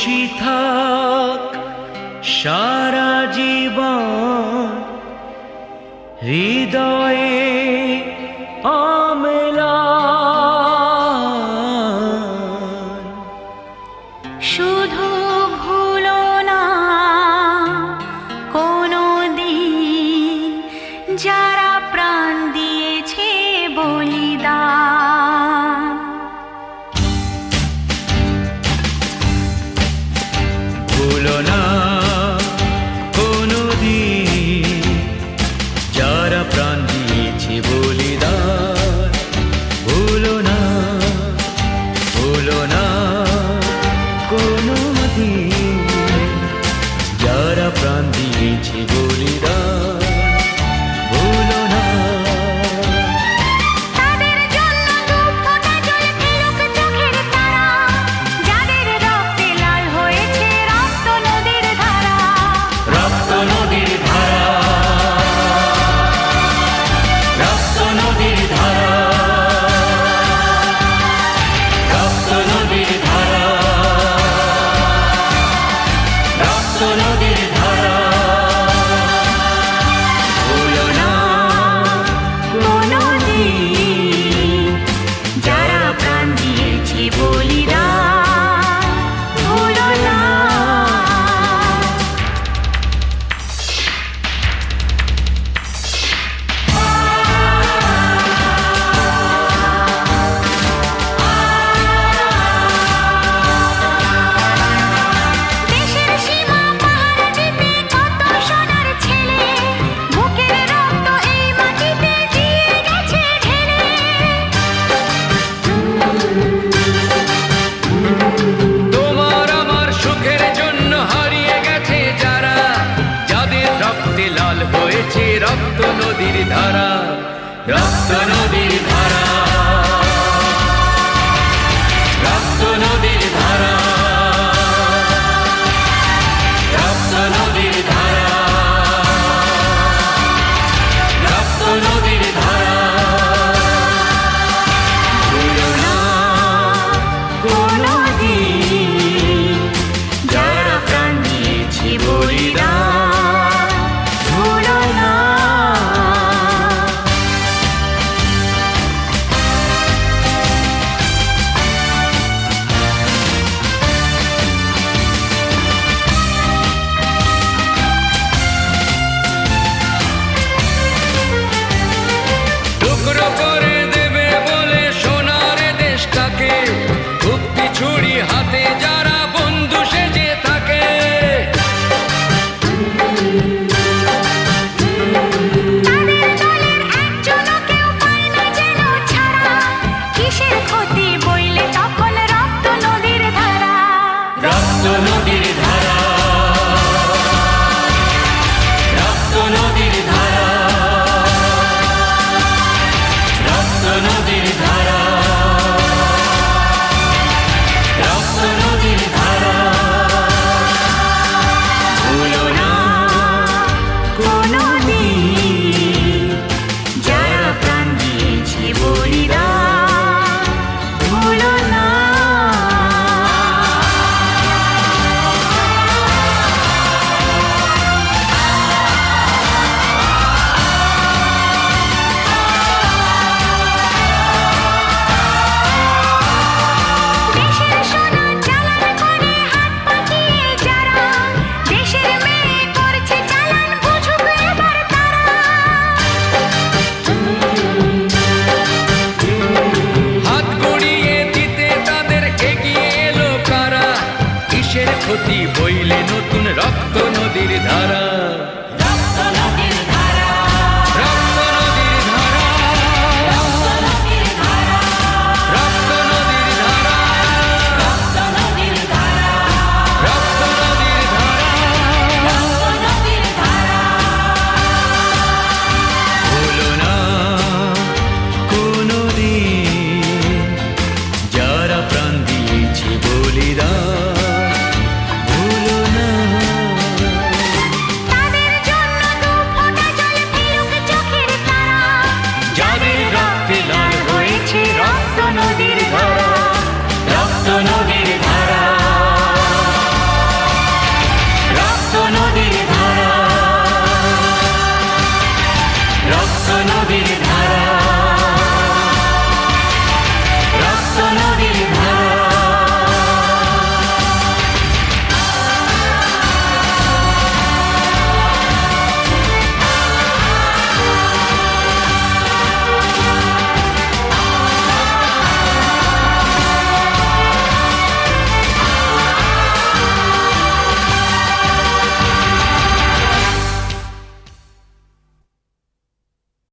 খুশি থাক সারা জীবন হৃদয়ে অম্লান। শুধু ভুলো না কোনো দিন যারা প্রাণ দিয়েছে বলিদান। ভুলো না কোনো দিন যারা প্রাণ দিয়েছে বলিদান। ভুলো না, ভুলো না কোনো দিন যারা প্রাণ দিয়েছে বলিদান। ভুলো না। তাদের জন্য দু ফোঁটা জল ফেলুক চোখের তারা, যাদের রক্তে লাল হয়েছে রক্ত নদীর ধারা। রক্ত নদীর ধারা, রক্ত নদীর ধারা, রক্ত নদীর ধারা, রক্ত নদীর ধারা। ভুলো না কোনো দিন যারা প্রাণ দিয়েছে বলিদান। ভুলো না। দেশের সীমা পাহারা দিতে কত সোনার ছেলে, বুকের রক্ত এই মাটিতে দিয়ে গেছে ঢেলে। তোমার আমার সুখের জন্য হারিয়ে গেছে যারা, যাদের রক্তে লাল হয়েছে রক্ত নদীর ধারা। রক্ত নদীর ধারা, রক্ত নদীর ধারা, রক্ত নদীর ধারা, রক্ত নদীর ধারা। ভুলো না কোনো দিন যারা প্রাণ দিয়েছে বলিদান। ভুলো না। টুকরো করে দেবে বলে সোনার দেশটাকে, মুক্তি ছুরি হাতে যারা বন্ধু সেজে থাকে। তাদের দলের একজনও কেউ পায় না যেন ছাড়া, কিসের ক্ষতি বইলে তখন রক্ত নদীর ধারা। রক্ত নদীর ধারা, রক্ত নদীর ধারা, রক্ত নদীর ধারা, রক্ত নদীর ধারা। ভুলো না কোনো দিন যারা প্রাণ দিয়েছে বলিদান। ভুলো না। দেশের সোনা চালান করে হাত পাকিয়ে যারা, দেশের মেয়ে করছে চালান বুঝুক এবার তারা। হাত গড়িয়ে দিতে তাদের এগিয়ে এলো কারা, কিসের ক্ষতি বইলে নতুন রক্ত নদীর ধারা।